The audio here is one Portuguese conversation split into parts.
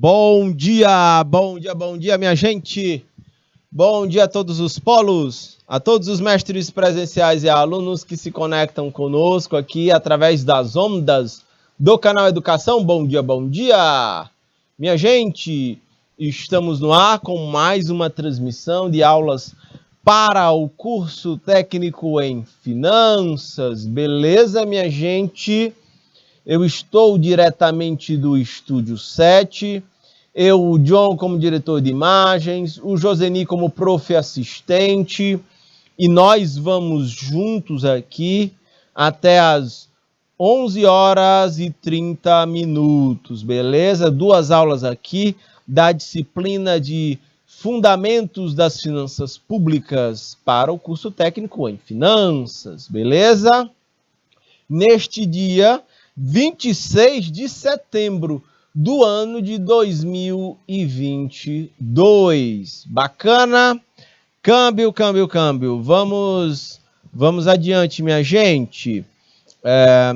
Bom dia, bom dia, bom dia, minha gente. Bom dia a todos os polos, a todos os mestres presenciais e alunos que se conectam conosco aqui através das ondas do canal Educação. Bom dia, bom dia. Minha gente, estamos no ar com mais uma transmissão de aulas para o curso técnico em finanças. Beleza, minha gente? Eu estou diretamente do Estúdio 7, o John como diretor de imagens, o Joseni como prof assistente, e nós vamos juntos aqui até as 11 horas e 30 minutos, beleza? 2 aulas aqui da disciplina de Fundamentos das Finanças Públicas para o curso técnico em finanças, beleza? Neste dia 26 de setembro do ano de 2022. Bacana? Câmbio. Vamos adiante, minha gente.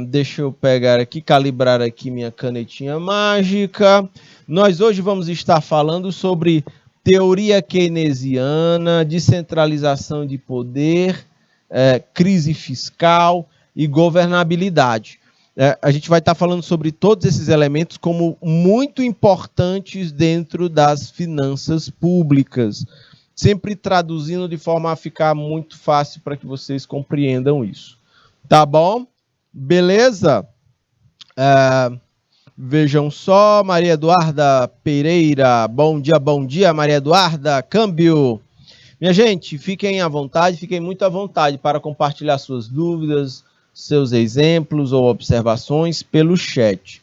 Deixa eu pegar aqui, calibrar aqui minha canetinha mágica. Nós hoje vamos estar falando sobre teoria keynesiana, descentralização de poder, crise fiscal e governabilidade. A gente vai estar falando sobre todos esses elementos como muito importantes dentro das finanças públicas, sempre traduzindo de forma a ficar muito fácil para que vocês compreendam isso. Tá bom? Beleza? Vejam só, Maria Eduarda Pereira, bom dia, Maria Eduarda, câmbio. Minha gente, fiquem à vontade, fiquem muito à vontade para compartilhar suas dúvidas, seus exemplos ou observações pelo chat.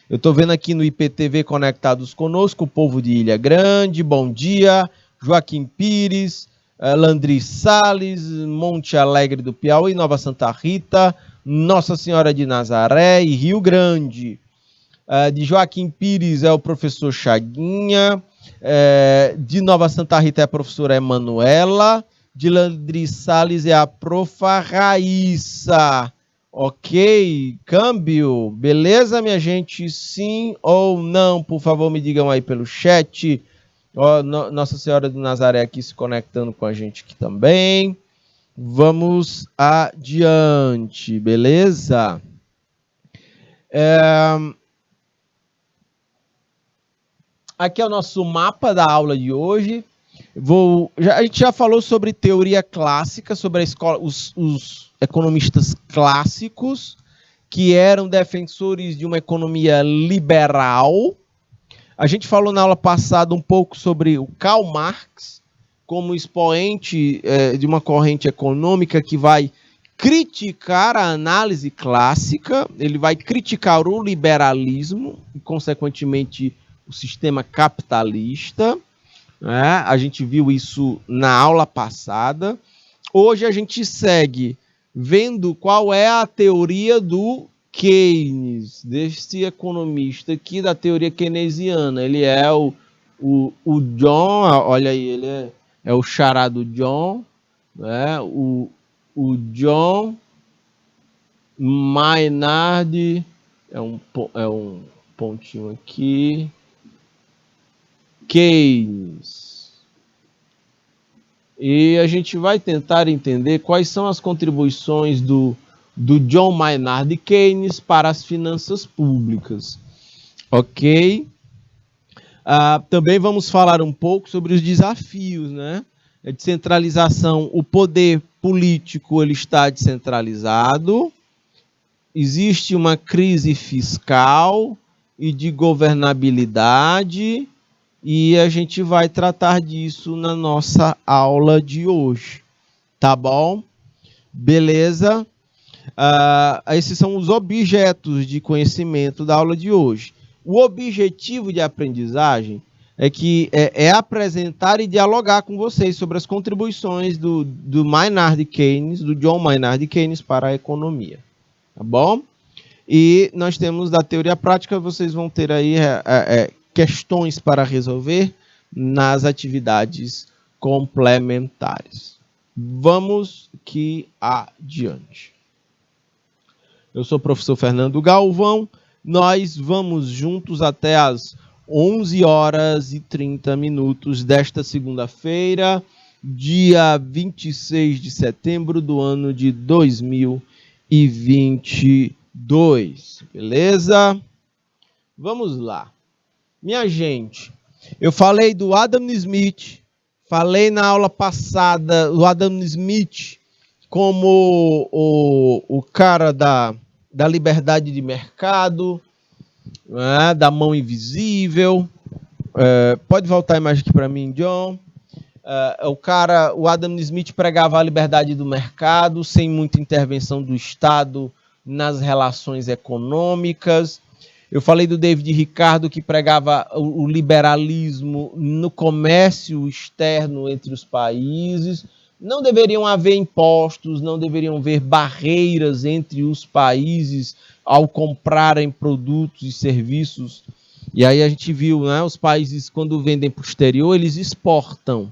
Eu estou vendo aqui no IPTV conectados conosco, o povo de Ilha Grande, bom dia, Joaquim Pires, Landry Salles, Monte Alegre do Piauí, Nova Santa Rita, Nossa Senhora de Nazaré e Rio Grande. De Joaquim Pires é o professor Chaguinha, de Nova Santa Rita é a professora Emanuela, de Landry Salles é a profa Raíssa. Ok, câmbio, beleza, minha gente? Sim ou não? Por favor, me digam aí pelo chat. Nossa Senhora do Nazaré aqui se conectando com a gente aqui também. Vamos adiante, beleza? Aqui é o nosso mapa da aula de hoje. A gente já falou sobre teoria clássica, sobre a escola, os economistas clássicos, que eram defensores de uma economia liberal. A gente falou na aula passada um pouco sobre o Karl Marx, como expoente de uma corrente econômica que vai criticar a análise clássica, ele vai criticar o liberalismo e, consequentemente, o sistema capitalista. A gente viu isso na aula passada. Hoje a gente segue vendo qual é a teoria do Keynes, desse economista aqui da teoria keynesiana. Ele é o John, olha aí, ele é o xará do John, né? O John Maynard, é um pontinho aqui, Keynes. E a gente vai tentar entender quais são as contribuições do John Maynard Keynes para as finanças públicas. Ok? Também vamos falar um pouco sobre os desafios, né? A descentralização, o poder político ele está descentralizado, existe uma crise fiscal e de governabilidade, e a gente vai tratar disso na nossa aula de hoje, tá bom? Beleza? Esses são os objetos de conhecimento da aula de hoje. O objetivo de aprendizagem é apresentar e dialogar com vocês sobre as contribuições do Maynard Keynes, do John Maynard Keynes para a economia, tá bom? E nós temos da teoria prática, vocês vão ter aí questões para resolver nas atividades complementares. Vamos aqui adiante. Eu sou o professor Fernando Galvão. Nós vamos juntos até as 11 horas e 30 minutos desta segunda-feira, dia 26 de setembro do ano de 2022. Beleza? Vamos lá. Minha gente, eu falei do Adam Smith, falei na aula passada do Adam Smith como o cara da liberdade de mercado, né, da mão invisível. Pode voltar a imagem aqui para mim, John. O Adam Smith pregava a liberdade do mercado, sem muita intervenção do Estado nas relações econômicas. Eu falei do David Ricardo, que pregava o liberalismo no comércio externo entre os países. Não deveriam haver impostos, não deveriam haver barreiras entre os países ao comprarem produtos e serviços. E aí a gente viu, né, os países, quando vendem para o exterior, eles exportam.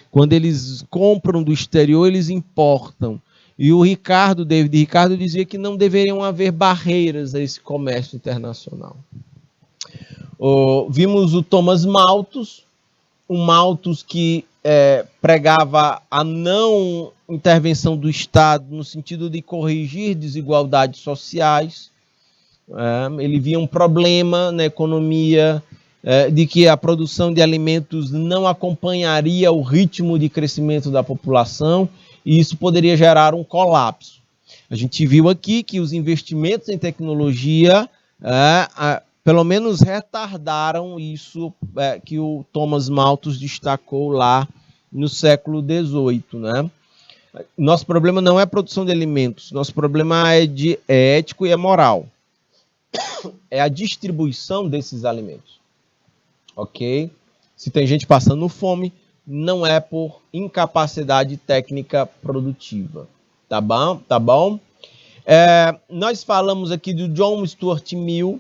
Quando eles compram do exterior, eles importam. E o David Ricardo, dizia que não deveriam haver barreiras a esse comércio internacional. Vimos o Thomas Malthus, que pregava a não intervenção do Estado no sentido de corrigir desigualdades sociais. Ele via um problema na economia de que a produção de alimentos não acompanharia o ritmo de crescimento da população e isso poderia gerar um colapso. A gente viu aqui que os investimentos em tecnologia pelo menos retardaram isso que o Thomas Malthus destacou lá no século XVIII. Né? Nosso problema não é a produção de alimentos, nosso problema é ético e é moral. É a distribuição desses alimentos. Ok? Se tem gente passando fome, não é por incapacidade técnica produtiva. Tá bom? Tá bom? Nós falamos aqui do John Stuart Mill.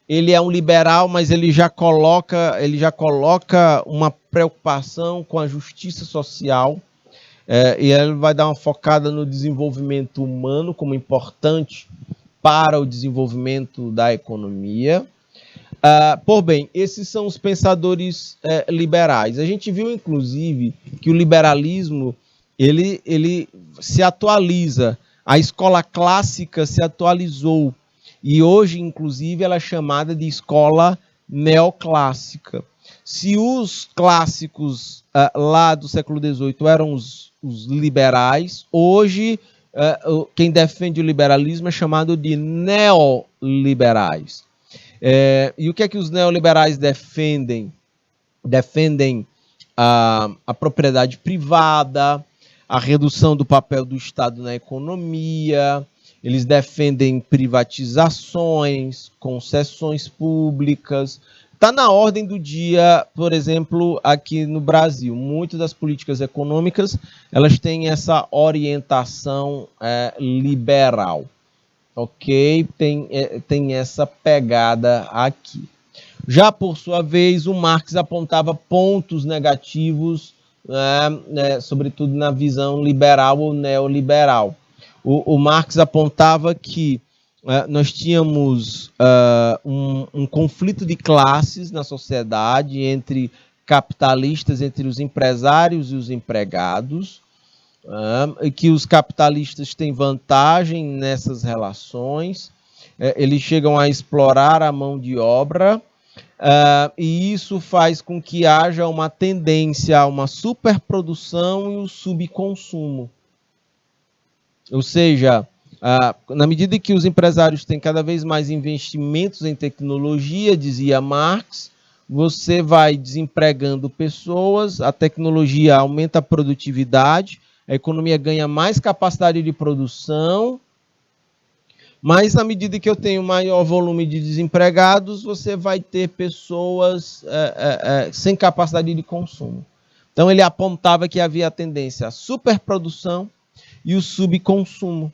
Ele é um liberal, mas ele já coloca uma preocupação com a justiça social. E ele vai dar uma focada no desenvolvimento humano como importante para o desenvolvimento da economia. Esses são os pensadores liberais. A gente viu, inclusive, que o liberalismo ele se atualiza. A escola clássica se atualizou. E hoje, inclusive, ela é chamada de escola neoclássica. Se os clássicos lá do século XVIII eram os liberais, hoje quem defende o liberalismo é chamado de neoliberais. E o que é que os neoliberais defendem? Defendem a propriedade privada, a redução do papel do Estado na economia, eles defendem privatizações, concessões públicas. Está na ordem do dia, por exemplo, aqui no Brasil. Muitas das políticas econômicas elas têm essa orientação liberal. Ok? Tem essa pegada aqui. Já por sua vez, o Marx apontava pontos negativos, sobretudo na visão liberal ou neoliberal. O Marx apontava que nós tínhamos um conflito de classes na sociedade entre capitalistas, entre os empresários e os empregados, e que os capitalistas têm vantagem nessas relações, eles chegam a explorar a mão de obra, e isso faz com que haja uma tendência a uma superprodução e o subconsumo. Ou seja, na medida que os empresários têm cada vez mais investimentos em tecnologia, dizia Marx, você vai desempregando pessoas, a tecnologia aumenta a produtividade, a economia ganha mais capacidade de produção, mas na medida que eu tenho maior volume de desempregados, você vai ter pessoas sem capacidade de consumo. Então ele apontava que havia a tendência à superprodução e o subconsumo,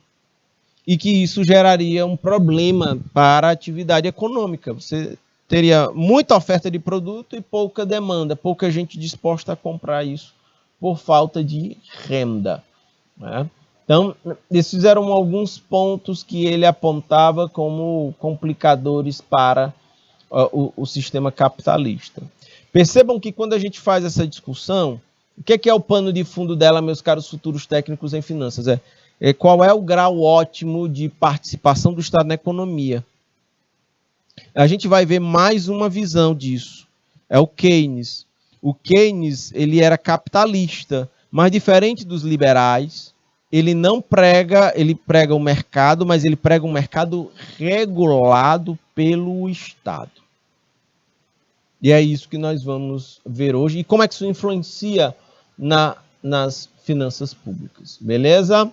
e que isso geraria um problema para a atividade econômica. Você teria muita oferta de produto e pouca demanda, pouca gente disposta a comprar isso por falta de renda. Né? Então, esses eram alguns pontos que ele apontava como complicadores para o sistema capitalista. Percebam que quando a gente faz essa discussão, o que é o pano de fundo dela, meus caros futuros técnicos em finanças? Qual é o grau ótimo de participação do Estado na economia? A gente vai ver mais uma visão disso. É o Keynes. O Keynes, ele era capitalista, mas diferente dos liberais, ele prega o mercado, mas ele prega um mercado regulado pelo Estado. E é isso que nós vamos ver hoje. E como é que isso influencia nas finanças públicas. Beleza?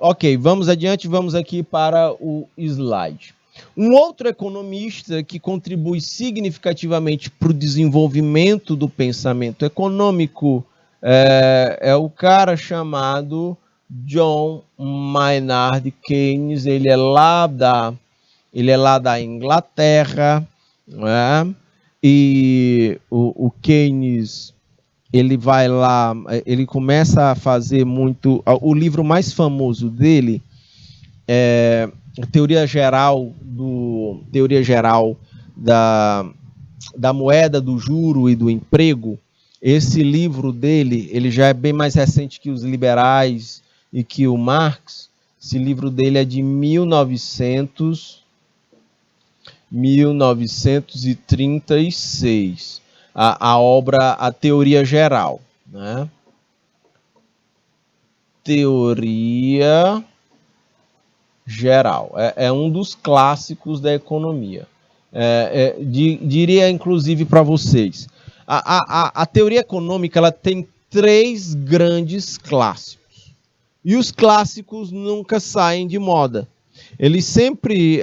Ok, vamos adiante, vamos aqui para o slide. Um outro economista que contribui significativamente para o desenvolvimento do pensamento econômico é o cara chamado John Maynard Keynes. Ele é lá da Inglaterra, né? E o Keynes, ele vai lá, ele começa a fazer muito... O livro mais famoso dele é Teoria Geral da Moeda, do Juro e do Emprego. Esse livro dele, ele já é bem mais recente que os liberais e que o Marx. Esse livro dele é de 1936. A obra A Teoria Geral, né? Teoria Geral. É um dos clássicos da economia. Diria, inclusive, para vocês, a teoria econômica ela tem 3 grandes clássicos. E os clássicos nunca saem de moda. Eles sempre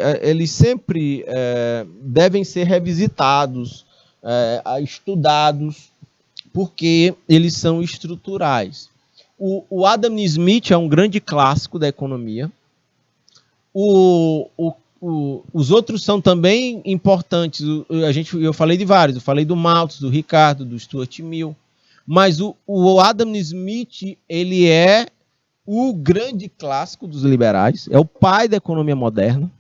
devem ser revisitados, estudados, porque eles são estruturais. O Adam Smith é um grande clássico da economia. Os outros são também importantes. Eu falei de vários. Eu falei do Malthus, do Ricardo, do Stuart Mill. Mas o Adam Smith, ele é o grande clássico dos liberais. É o pai da economia moderna.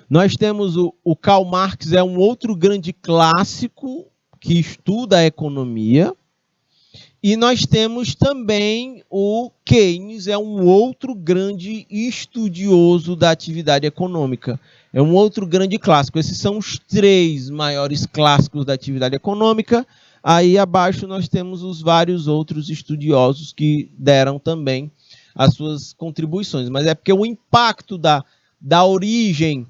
Nós temos o Karl Marx, é um outro grande clássico que estuda a economia. E nós temos também o Keynes, é um outro grande estudioso da atividade econômica. É um outro grande clássico. Esses são os 3 maiores clássicos da atividade econômica. Aí abaixo nós temos os vários outros estudiosos que deram também as suas contribuições. Mas é porque o impacto da origem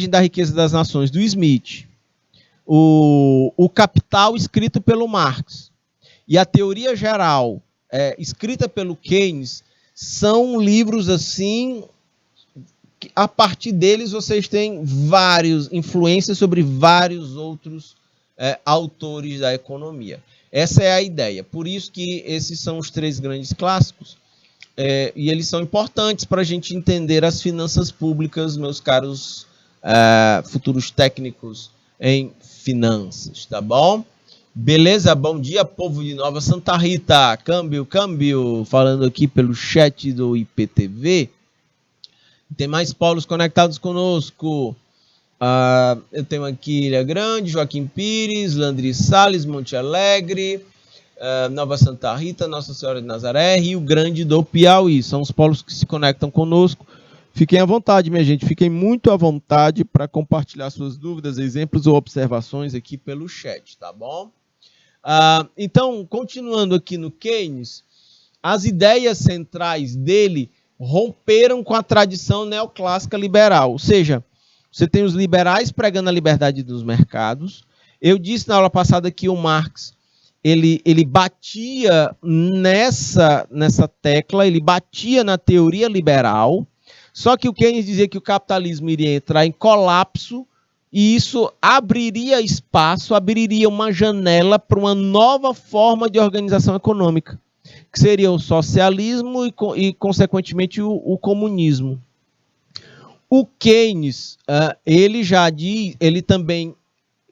da riqueza das nações, do Smith, o Capital, escrito pelo Marx, e a Teoria Geral, escrita pelo Keynes, são livros assim, que a partir deles vocês têm influências sobre vários outros autores da economia. Essa é a ideia. Por isso que esses são os 3 grandes clássicos, e eles são importantes para a gente entender as finanças públicas, meus caros futuros técnicos em finanças, tá bom? Beleza? Bom dia, povo de Nova Santa Rita. Câmbio, falando aqui pelo chat do IPTV. Tem mais polos conectados conosco. Eu tenho aqui Ilha Grande, Joaquim Pires, Landry Salles, Monte Alegre, Nova Santa Rita, Nossa Senhora de Nazaré, Rio Grande do Piauí. São os polos que se conectam conosco. Fiquem à vontade, minha gente. Fiquem muito à vontade para compartilhar suas dúvidas, exemplos ou observações aqui pelo chat, tá bom? Então, continuando aqui no Keynes, as ideias centrais dele romperam com a tradição neoclássica liberal. Ou seja, você tem os liberais pregando a liberdade dos mercados. Eu disse na aula passada que o Marx ele batia nessa tecla, ele batia na teoria liberal, só que o Keynes dizia que o capitalismo iria entrar em colapso e isso abriria espaço, abriria uma janela para uma nova forma de organização econômica, que seria o socialismo e consequentemente, o comunismo. O Keynes, ele também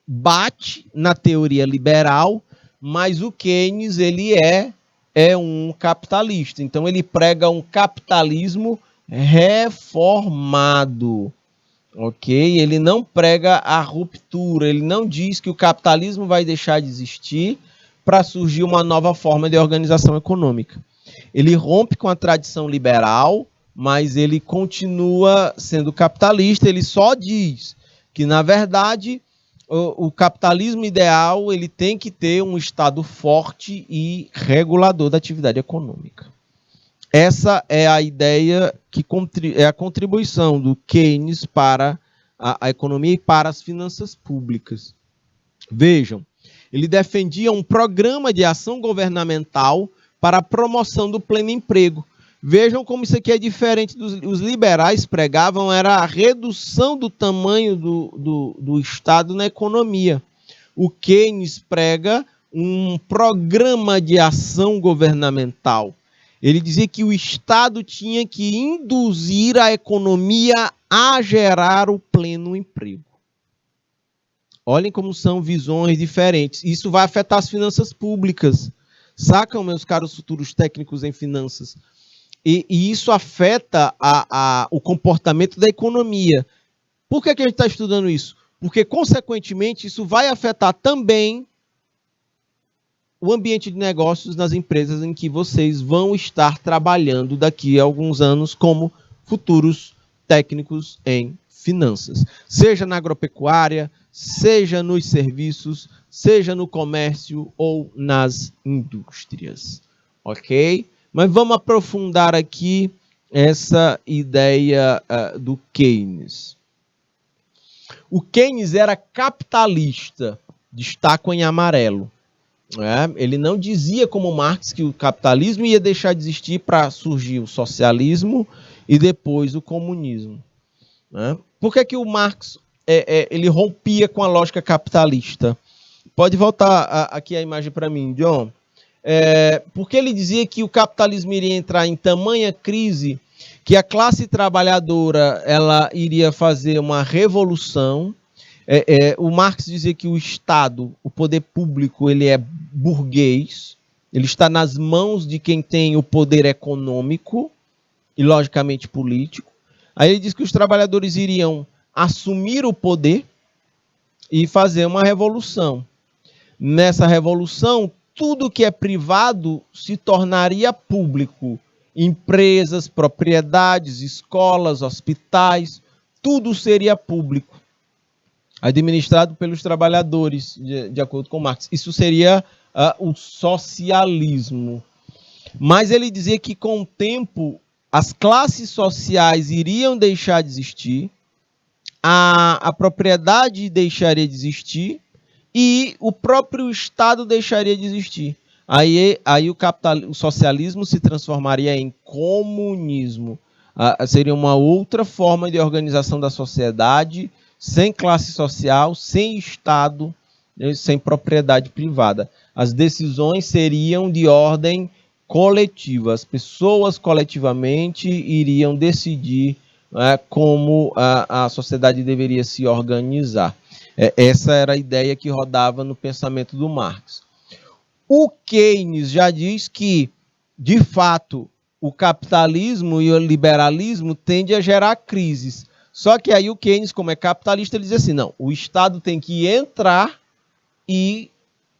bate na teoria liberal, mas o Keynes ele é um capitalista. Então, ele prega um capitalismo reformado. ok? Ele não prega a ruptura, ele não diz que o capitalismo vai deixar de existir para surgir uma nova forma de organização econômica. Ele rompe com a tradição liberal, mas ele continua sendo capitalista. Ele só diz que, na verdade, o capitalismo ideal ele tem que ter um Estado forte e regulador da atividade econômica. Essa é a ideia que é a contribuição do Keynes para a economia e para as finanças públicas. Vejam, ele defendia um programa de ação governamental para a promoção do pleno emprego. Vejam como isso aqui é diferente os liberais pregavam, era a redução do tamanho do Estado na economia. O Keynes prega um programa de ação governamental. Ele dizia que o Estado tinha que induzir a economia a gerar o pleno emprego. Olhem como são visões diferentes. Isso vai afetar as finanças públicas. Sacam, meus caros futuros técnicos em finanças? E isso afeta o comportamento da economia. Por que a gente está estudando isso? Porque, consequentemente, isso vai afetar também o ambiente de negócios nas empresas em que vocês vão estar trabalhando daqui a alguns anos como futuros técnicos em finanças. Seja na agropecuária, seja nos serviços, seja no comércio ou nas indústrias. Ok? Mas vamos aprofundar aqui essa ideia do Keynes. O Keynes era capitalista, destaco em amarelo. Ele não dizia como Marx que o capitalismo ia deixar de existir para surgir o socialismo e depois o comunismo. Por que o Marx ele rompia com a lógica capitalista? Pode voltar aqui a imagem para mim, John. Porque ele dizia que o capitalismo iria entrar em tamanha crise que a classe trabalhadora ela iria fazer uma revolução. O Marx dizia que o Estado, o poder público, ele é burguês, ele está nas mãos de quem tem o poder econômico e, logicamente, político. Aí ele diz que os trabalhadores iriam assumir o poder e fazer uma revolução. Nessa revolução, tudo que é privado se tornaria público. Empresas, propriedades, escolas, hospitais, tudo seria público, administrado pelos trabalhadores, de acordo com Marx. Isso seria o socialismo. Mas ele dizia que, com o tempo, as classes sociais iriam deixar de existir, a propriedade deixaria de existir e o próprio Estado deixaria de existir. Aí o socialismo se transformaria em comunismo. Seria uma outra forma de organização da sociedade, sem classe social, sem Estado, sem propriedade privada. As decisões seriam de ordem coletiva. As pessoas coletivamente iriam decidir como a sociedade deveria se organizar. Essa era a ideia que rodava no pensamento do Marx. O Keynes já diz que, de fato, o capitalismo e o liberalismo tendem a gerar crises. Só que aí o Keynes, como é capitalista, ele diz assim, não, o Estado tem que entrar e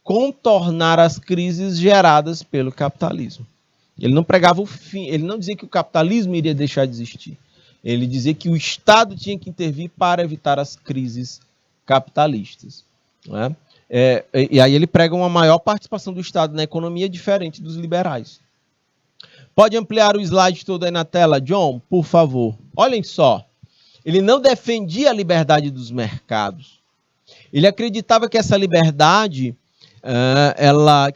contornar as crises geradas pelo capitalismo. Ele não pregava o fim, ele não dizia que o capitalismo iria deixar de existir. Ele dizia que o Estado tinha que intervir para evitar as crises capitalistas. Né? E aí ele prega uma maior participação do Estado na economia, diferente dos liberais. Pode ampliar o slide todo aí na tela, John, por favor. Olhem só. Ele não defendia a liberdade dos mercados. Ele acreditava que essa liberdade,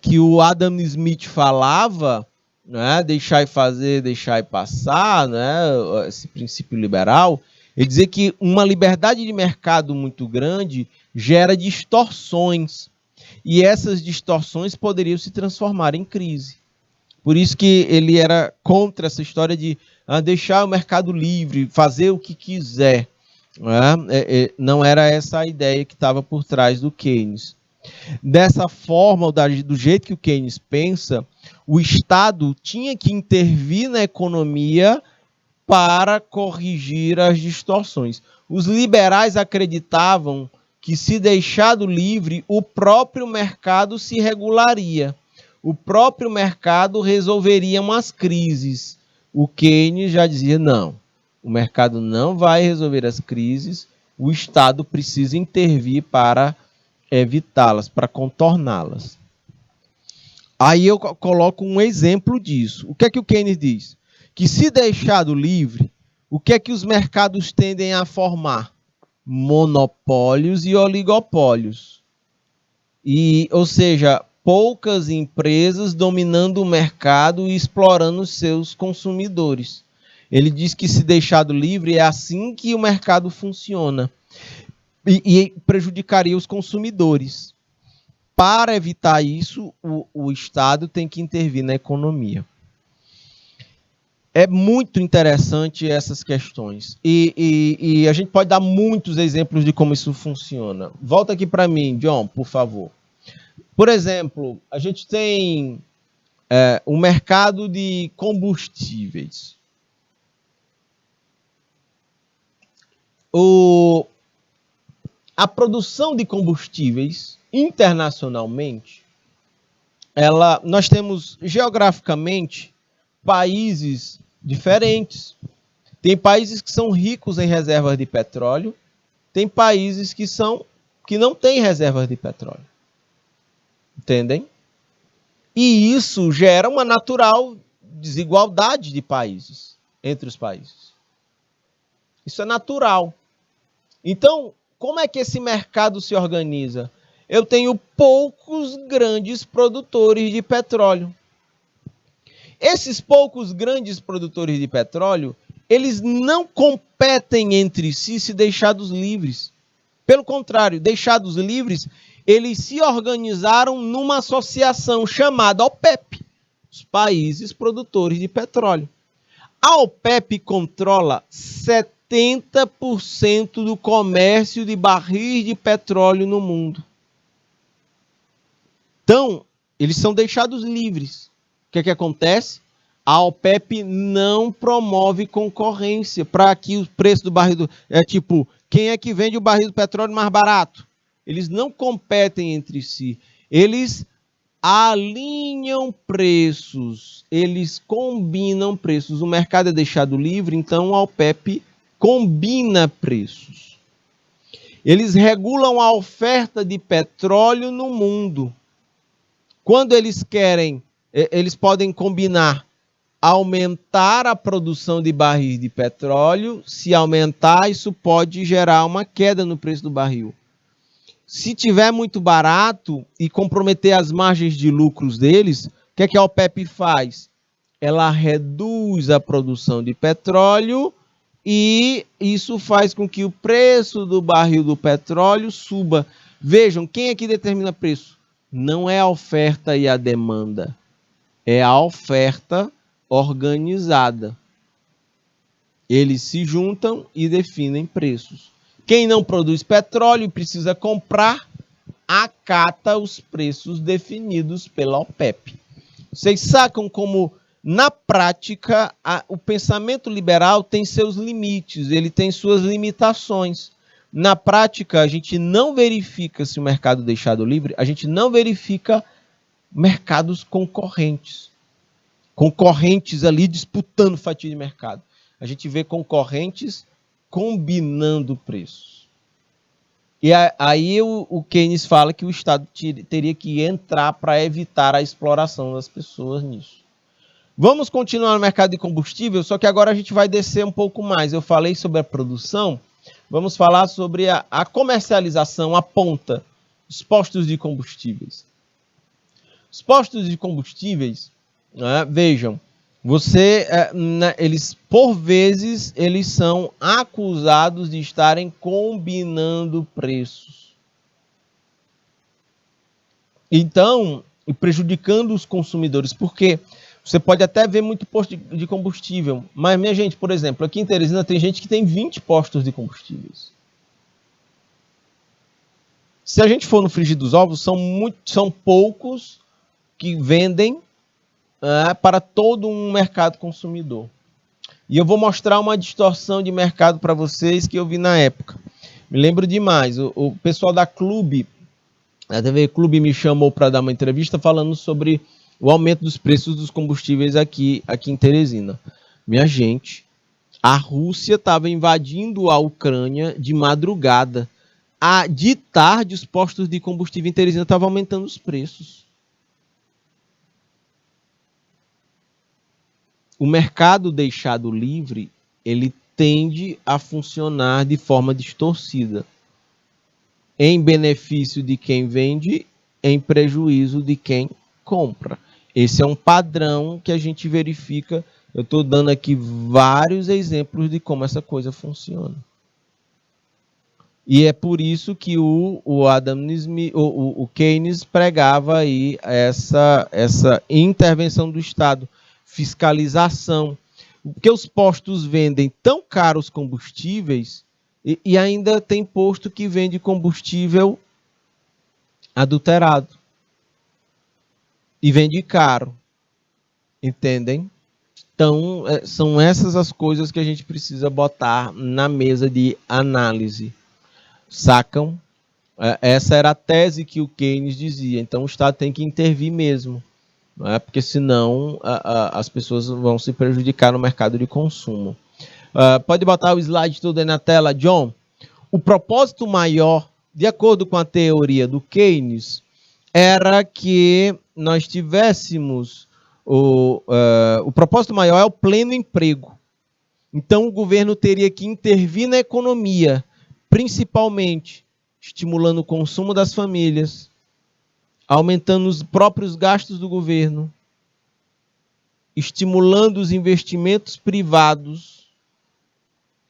que o Adam Smith falava, né, deixar e fazer, deixar e passar, né, esse princípio liberal, ele dizia que uma liberdade de mercado muito grande gera distorções. E essas distorções poderiam se transformar em crise. Por isso que ele era contra essa história de deixar o mercado livre, fazer o que quiser. Não era essa a ideia que estava por trás do Keynes. Dessa forma, do jeito que o Keynes pensa, o Estado tinha que intervir na economia para corrigir as distorções. Os liberais acreditavam que, se deixado livre, o próprio mercado se regularia. O próprio mercado resolveria umas crises. O Keynes já dizia, não, o mercado não vai resolver as crises, o Estado precisa intervir para evitá-las, para contorná-las. Aí eu coloco um exemplo disso. O que é que o Keynes diz? Que, se deixado livre, o que é que os mercados tendem a formar? Monopólios e oligopólios. Ou seja, poucas empresas dominando o mercado e explorando os seus consumidores. Ele diz que, se deixado livre, é assim que o mercado funciona. E prejudicaria os consumidores. Para evitar isso, o Estado tem que intervir na economia. É muito interessante essas questões. E a gente pode dar muitos exemplos de como isso funciona. Volta aqui para mim, John, por favor. Por exemplo, a gente tem o mercado de combustíveis. A produção de combustíveis internacionalmente, nós temos geograficamente países diferentes. Tem países que são ricos em reservas de petróleo, tem países que não têm reservas de petróleo. Entendem? E isso gera uma natural desigualdade de países, entre os países. Isso é natural. Então, como é que esse mercado se organiza? Eu tenho poucos grandes produtores de petróleo. Esses poucos grandes produtores de petróleo, eles não competem entre si se deixados livres. Pelo contrário, deixados livres, eles se organizaram numa associação chamada OPEP, os países produtores de petróleo. A OPEP controla 70% do comércio de barris de petróleo no mundo. Então, eles são deixados livres. O que é que acontece? A OPEP não promove concorrência para que o preço do barril... quem é que vende o barril do petróleo mais barato? Eles não competem entre si. Eles alinham preços. Eles combinam preços. O mercado é deixado livre, então a OPEP combina preços. Eles regulam a oferta de petróleo no mundo. Quando eles querem, eles podem combinar aumentar a produção de barris de petróleo. Se aumentar, isso pode gerar uma queda no preço do barril. Se tiver muito barato e comprometer as margens de lucros deles, o que é que a OPEP faz? Ela reduz a produção de petróleo e isso faz com que o preço do barril do petróleo suba. Vejam, quem é que determina preço? Não é a oferta e a demanda, é a oferta organizada. Eles se juntam e definem preços. Quem não produz petróleo e precisa comprar, acata os preços definidos pela OPEP. Vocês sacam como, na prática, o pensamento liberal tem seus limites, ele tem suas limitações. Na prática, a gente não verifica, se o mercado deixado livre, a gente não verifica mercados concorrentes. Concorrentes ali disputando fatia de mercado. A gente vê concorrentes combinando preços. E aí o Keynes fala que o Estado teria que entrar para evitar a exploração das pessoas nisso. Vamos continuar no mercado de combustível, só que agora a gente vai descer um pouco mais. Eu falei sobre a produção, vamos falar sobre a comercialização, a ponta, os postos de combustíveis. Os postos de combustíveis, né, vejam, eles, por vezes, eles são acusados de estarem combinando preços. Então, prejudicando os consumidores, porque você pode até ver muito posto de combustível, mas, minha gente, por exemplo, aqui em Teresina tem gente que tem 20 postos de combustíveis. Se a gente for no frigir dos ovos, são poucos que vendem para todo um mercado consumidor. E eu vou mostrar uma distorção de mercado para vocês que eu vi na época. Me lembro demais. O pessoal da Clube, a TV Clube me chamou para dar uma entrevista falando sobre o aumento dos preços dos combustíveis aqui em Teresina. Minha gente, a Rússia estava invadindo a Ucrânia de madrugada. De tarde, os postos de combustível em Teresina estavam aumentando os preços. O mercado deixado livre, ele tende a funcionar de forma distorcida, em benefício de quem vende, em prejuízo de quem compra. Esse é um padrão que a gente verifica. Eu estou dando aqui vários exemplos de como essa coisa funciona. E é por isso que o Adam Smith, o Keynes pregava aí essa intervenção do Estado, fiscalização, porque os postos vendem tão caros combustíveis e ainda tem posto que vende combustível adulterado e vende caro, entendem? Então, são essas as coisas que a gente precisa botar na mesa de análise. Sacam? Essa era a tese que o Keynes dizia. Então, o Estado tem que intervir mesmo, não é? Porque senão as pessoas vão se prejudicar no mercado de consumo. Pode botar o slide todo aí na tela, John. O propósito maior, de acordo com a teoria do Keynes, era que nós tivéssemos o propósito maior é o pleno emprego. Então, o governo teria que intervir na economia, principalmente estimulando o consumo das famílias, aumentando os próprios gastos do governo, estimulando os investimentos privados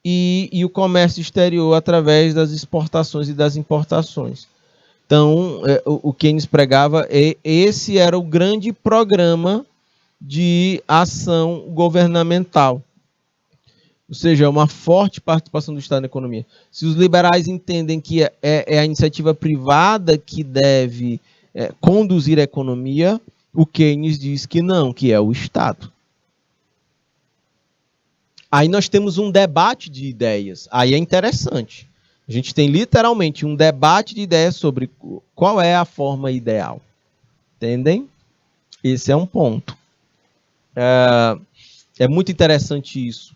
e o comércio exterior através das exportações e das importações. Então, o Keynes pregava, esse era o grande programa de ação governamental. Ou seja, uma forte participação do Estado na economia. Se os liberais entendem que é a iniciativa privada que deve conduzir a economia, o Keynes diz que não, que é o Estado. Aí nós temos um debate de ideias. Aí é interessante. A gente tem literalmente um debate de ideias sobre qual é a forma ideal. Entendem? Esse é um ponto. É muito interessante isso.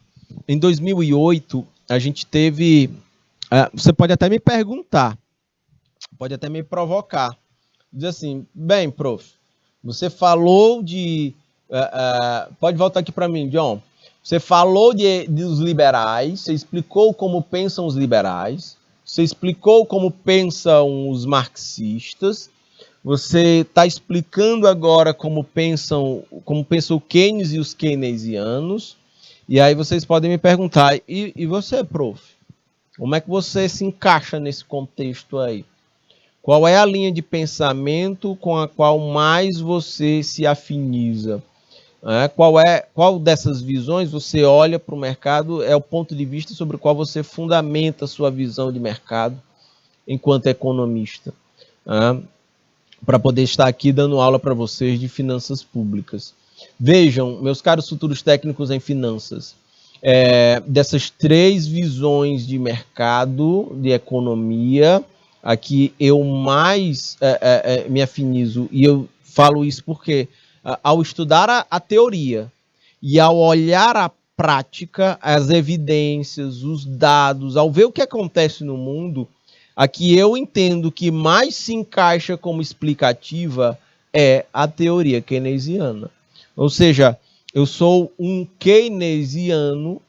Em 2008, a gente teve... você pode até me perguntar, pode até me provocar. Diz assim, bem, prof, você falou de... pode voltar aqui para mim, John. Você falou dos liberais, você explicou como pensam os liberais, você explicou como pensam os marxistas, você está explicando agora como pensam o Keynes e os keynesianos. E aí vocês podem me perguntar, e você, prof? Como é que você se encaixa nesse contexto aí? Qual é a linha de pensamento com a qual mais você se afiniza? Qual dessas visões você olha para o mercado, é o ponto de vista sobre o qual você fundamenta a sua visão de mercado enquanto economista? Para poder estar aqui dando aula para vocês de finanças públicas. Vejam, meus caros futuros técnicos em finanças, dessas três visões de mercado, de economia, aqui eu mais me afinizo, e eu falo isso porque ao estudar a teoria e ao olhar a prática, as evidências, os dados, ao ver o que acontece no mundo, aqui eu entendo que mais se encaixa como explicativa é a teoria keynesiana. Ou seja, eu sou um keynesiano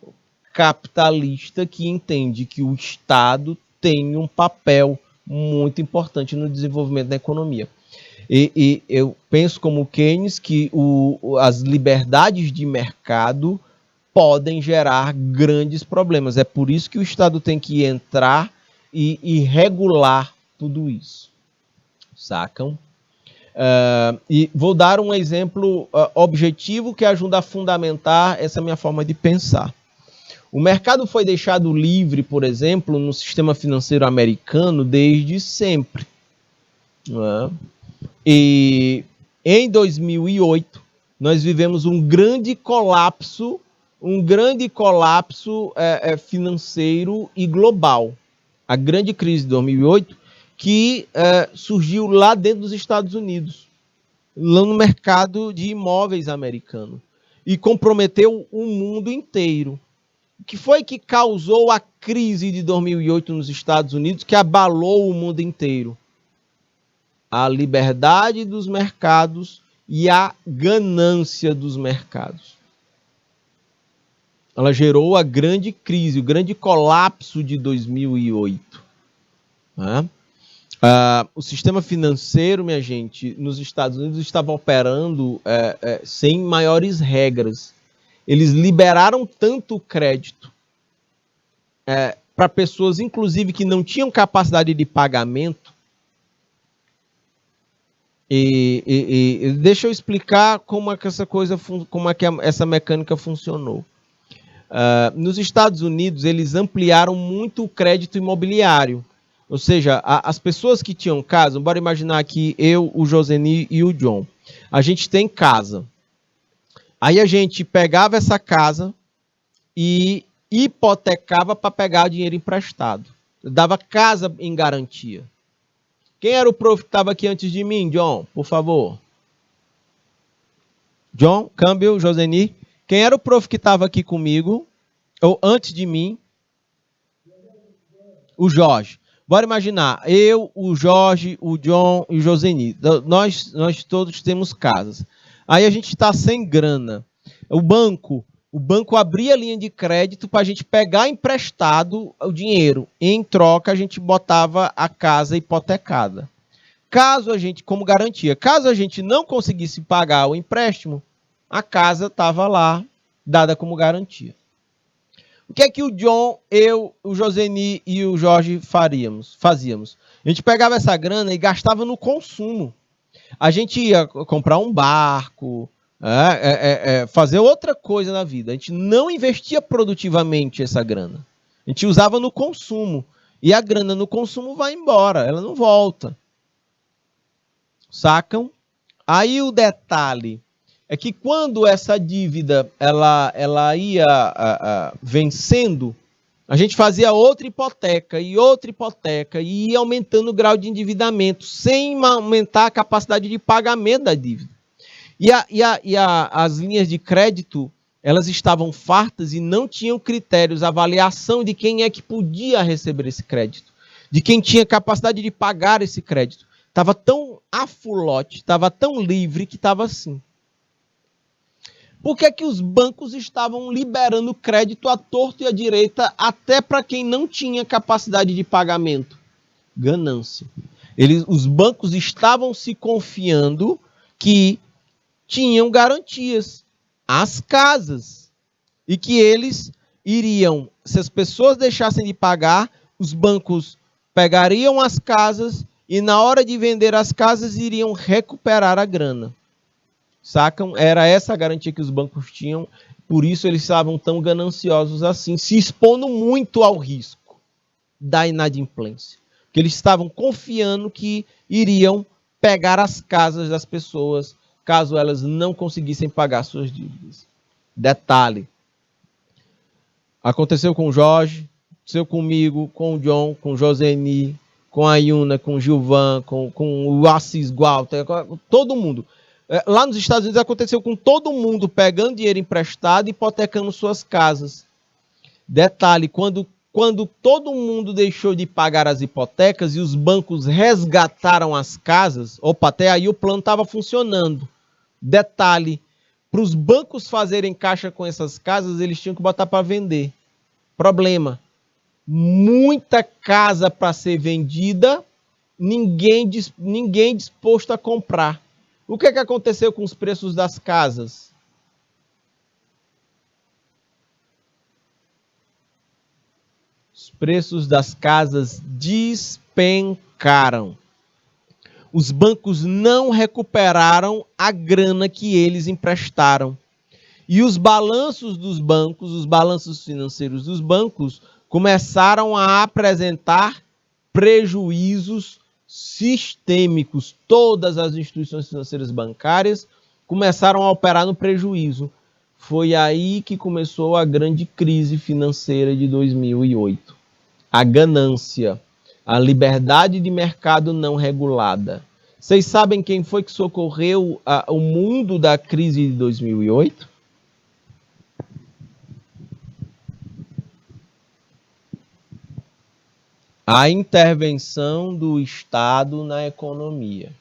capitalista que entende que o Estado tem um papel muito importante no desenvolvimento da economia. E eu penso como Keynes que as liberdades de mercado podem gerar grandes problemas. É por isso que o Estado tem que entrar e regular tudo isso. Sacam? E vou dar um exemplo objetivo que ajuda a fundamentar essa minha forma de pensar. O mercado foi deixado livre, por exemplo, no sistema financeiro americano desde sempre. E em 2008, nós vivemos um grande colapso um grande colapso financeiro e global. A grande crise de 2008, que surgiu lá dentro dos Estados Unidos, lá no mercado de imóveis americano, e comprometeu o mundo inteiro. O que foi que causou a crise de 2008 nos Estados Unidos, que abalou o mundo inteiro? A liberdade dos mercados e a ganância dos mercados. Ela gerou a grande crise, o grande colapso de 2008. Né? O sistema financeiro, minha gente, nos Estados Unidos estava operando sem maiores regras. Eles liberaram tanto crédito para pessoas, inclusive, que não tinham capacidade de pagamento. E deixa eu explicar como é que essa mecânica funcionou. Nos Estados Unidos, eles ampliaram muito o crédito imobiliário. Ou seja, as pessoas que tinham casa, bora imaginar aqui eu, o Joseni e o John. A gente tem casa. Aí a gente pegava essa casa e hipotecava para pegar dinheiro emprestado. Dava casa em garantia. Quem era o prof que estava aqui antes de mim, John? Por favor. John, câmbio, Joseni. Quem era o prof que estava aqui comigo, ou antes de mim? O Jorge. Bora imaginar, eu, o Jorge, o John e o Joseni. Nós todos temos casas. Aí a gente está sem grana. O banco abria a linha de crédito para a gente pegar emprestado o dinheiro. Em troca, a gente botava a casa hipotecada. Caso a gente, como garantia, caso a gente não conseguisse pagar o empréstimo, a casa estava lá, dada como garantia. O que é que o John, eu, o Joseni e o Jorge fazíamos? A gente pegava essa grana e gastava no consumo. A gente ia comprar um barco, fazer outra coisa na vida. A gente não investia produtivamente essa grana. A gente usava no consumo. E a grana no consumo vai embora, ela não volta. Sacam? Aí o detalhe é que quando essa dívida ela ia vencendo, a gente fazia outra hipoteca e ia aumentando o grau de endividamento, sem aumentar a capacidade de pagamento da dívida. As linhas de crédito, elas estavam fartas e não tinham critérios, avaliação de quem é que podia receber esse crédito, de quem tinha capacidade de pagar esse crédito. Estava tão afulote, estava tão livre que estava assim. Por que é que os bancos estavam liberando crédito à torto e à direita, até para quem não tinha capacidade de pagamento? Ganância. Os bancos estavam se confiando que tinham garantias, as casas, e que eles iriam, se as pessoas deixassem de pagar, os bancos pegariam as casas e na hora de vender as casas iriam recuperar a grana. Sacam? Era essa a garantia que os bancos tinham, por isso eles estavam tão gananciosos assim, se expondo muito ao risco da inadimplência. Porque eles estavam confiando que iriam pegar as casas das pessoas, caso elas não conseguissem pagar suas dívidas. Detalhe. Aconteceu com o Jorge, aconteceu comigo, com o John, com o Joseni, com a Yuna, com o Gilvan, com o Assis Walter, todo mundo. Lá nos Estados Unidos aconteceu com todo mundo pegando dinheiro emprestado e hipotecando suas casas. Detalhe, quando todo mundo deixou de pagar as hipotecas e os bancos resgataram as casas, até aí o plano estava funcionando. Detalhe, para os bancos fazerem caixa com essas casas, eles tinham que botar para vender. Problema, muita casa para ser vendida, ninguém disposto a comprar. O que aconteceu com os preços das casas? Os preços das casas despencaram. Os bancos não recuperaram a grana que eles emprestaram. E os balanços dos bancos, os balanços financeiros dos bancos, começaram a apresentar prejuízos sistêmicos. Todas as instituições financeiras bancárias começaram a operar no prejuízo. Foi aí que começou a grande crise financeira de 2008. A ganância, a liberdade de mercado não regulada. Vocês sabem quem foi que socorreu o mundo da crise de 2008? A intervenção do Estado na economia.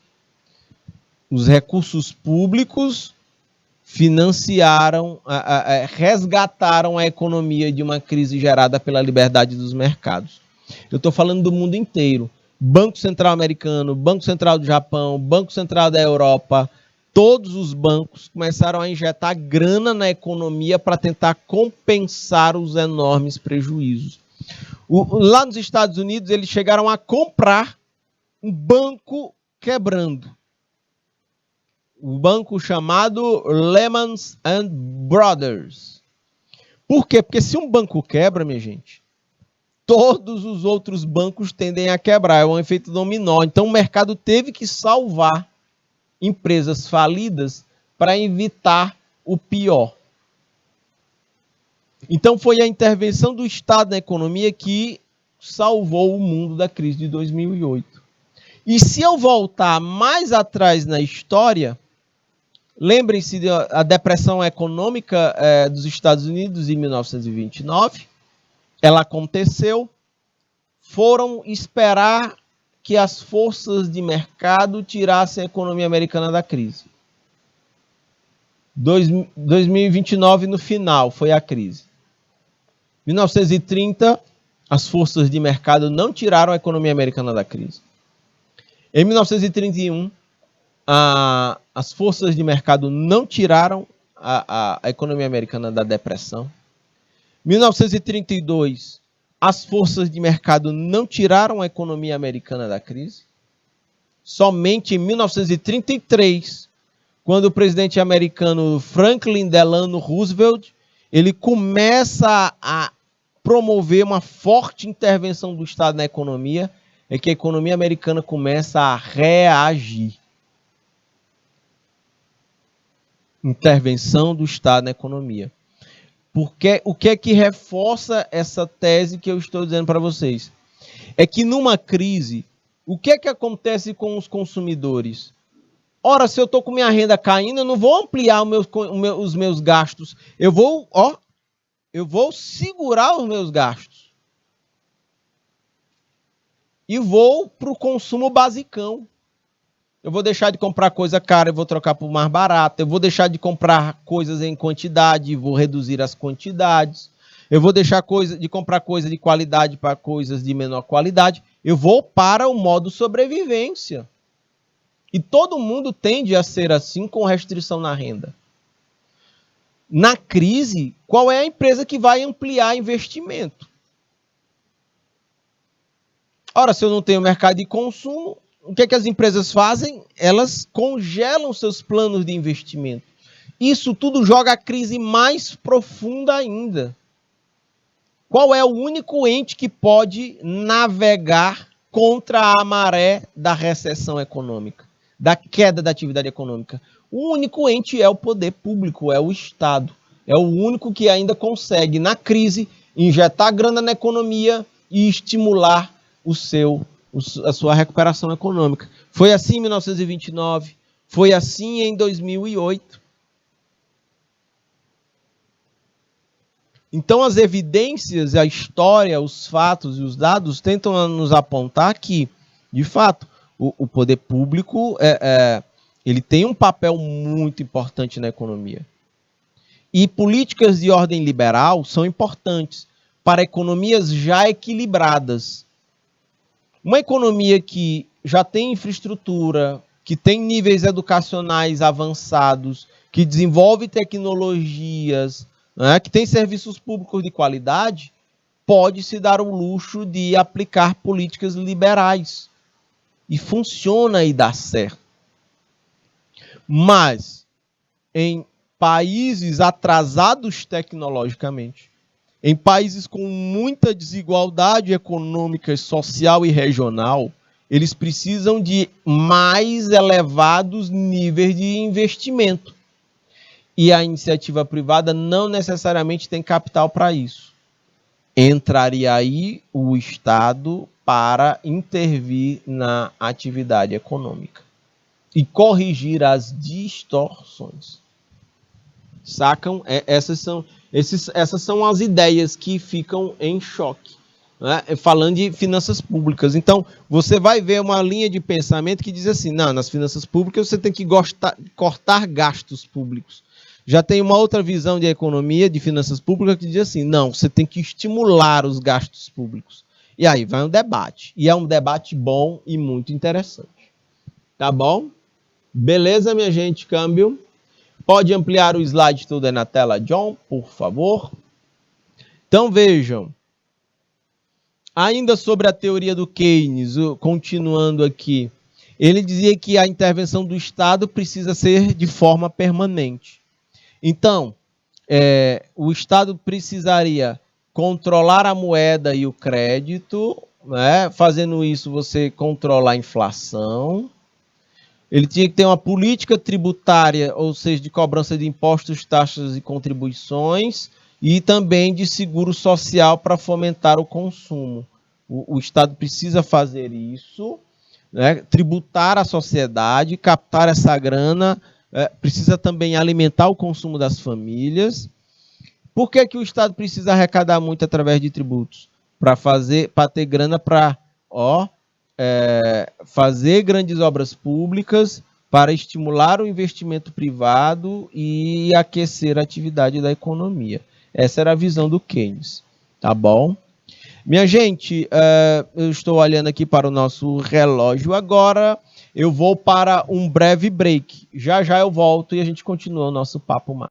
Os recursos públicos financiaram, resgataram a economia de uma crise gerada pela liberdade dos mercados. Eu estou falando do mundo inteiro. Banco Central americano, Banco Central do Japão, Banco Central da Europa, todos os bancos começaram a injetar grana na economia para tentar compensar os enormes prejuízos. Lá nos Estados Unidos, eles chegaram a comprar um banco quebrando. O banco chamado Lehman Brothers. Por quê? Porque se um banco quebra, minha gente, todos os outros bancos tendem a quebrar. É um efeito dominó. Então o mercado teve que salvar empresas falidas para evitar o pior. Então foi a intervenção do Estado na economia que salvou o mundo da crise de 2008. E se eu voltar mais atrás na história, lembrem-se da depressão econômica dos Estados Unidos em 1929. Ela aconteceu. Foram esperar que as forças de mercado tirassem a economia americana da crise. 2029 no final foi a crise. 1930, as forças de mercado não tiraram a economia americana da crise. Em 1931, as forças de mercado não tiraram a economia americana da depressão. 1932, as forças de mercado não tiraram a economia americana da crise. Somente em 1933, quando o presidente americano Franklin Delano Roosevelt, ele começa a promover uma forte intervenção do Estado na economia, é que a economia americana começa a reagir. Intervenção do Estado na economia. Porque o que é que reforça essa tese que eu estou dizendo para vocês? É que numa crise, o que é que acontece com os consumidores? Ora, se eu estou com minha renda caindo, eu não vou ampliar os meus gastos. Eu vou segurar os meus gastos. E vou para o consumo basicão. Eu vou deixar de comprar coisa cara, eu vou trocar por mais barata. Eu vou deixar de comprar coisas em quantidade, vou reduzir as quantidades. Eu vou deixar de comprar coisa de qualidade para coisas de menor qualidade. Eu vou para o modo sobrevivência. E todo mundo tende a ser assim com restrição na renda. Na crise, qual é a empresa que vai ampliar investimento? Ora, se eu não tenho mercado de consumo, o que é que as empresas fazem? Elas congelam seus planos de investimento. Isso tudo joga a crise mais profunda ainda. Qual é o único ente que pode navegar contra a maré da recessão econômica, da queda da atividade econômica? O único ente é o poder público, é o Estado. É o único que ainda consegue, na crise, injetar grana na economia e estimular a sua recuperação econômica. Foi assim em 1929, foi assim em 2008. Então, as evidências, a história, os fatos e os dados tentam nos apontar que, de fato, o poder público ele tem um papel muito importante na economia. E políticas de ordem liberal são importantes para economias já equilibradas. Uma economia que já tem infraestrutura, que tem níveis educacionais avançados, que desenvolve tecnologias, né, que tem serviços públicos de qualidade, pode se dar o luxo de aplicar políticas liberais. E funciona e dá certo. Mas, em países atrasados tecnologicamente, em países com muita desigualdade econômica, social e regional, eles precisam de mais elevados níveis de investimento. e a iniciativa privada não necessariamente tem capital para isso. Entraria aí o Estado para intervir na atividade econômica e corrigir as distorções. Sacam? Essas são as ideias que ficam em choque, né? Falando de finanças públicas. Então, você vai ver uma linha de pensamento que diz assim, não, nas finanças públicas você tem que cortar gastos públicos. Já tem uma outra visão de economia, de finanças públicas, que diz assim, não, você tem que estimular os gastos públicos. E aí vai um debate. E é um debate bom e muito interessante. Tá bom? Beleza, minha gente? Câmbio. Pode ampliar o slide todo aí na tela, John, por favor. Então, vejam. Ainda sobre a teoria do Keynes, continuando aqui, ele dizia que a intervenção do Estado precisa ser de forma permanente. Então, o Estado precisaria controlar a moeda e o crédito, né? Fazendo isso, você controla a inflação. Ele tinha que ter uma política tributária, ou seja, de cobrança de impostos, taxas e contribuições, e também de seguro social para fomentar o consumo. O Estado precisa fazer isso, né? Tributar a sociedade, captar essa grana, precisa também alimentar o consumo das famílias. Por que o Estado precisa arrecadar muito através de tributos? Para ter grana para fazer grandes obras públicas, para estimular o investimento privado e aquecer a atividade da economia. Essa era a visão do Keynes, tá bom? Minha gente, eu estou olhando aqui para o nosso relógio agora. Eu vou para um breve break. Já já eu volto e a gente continua o nosso papo mais.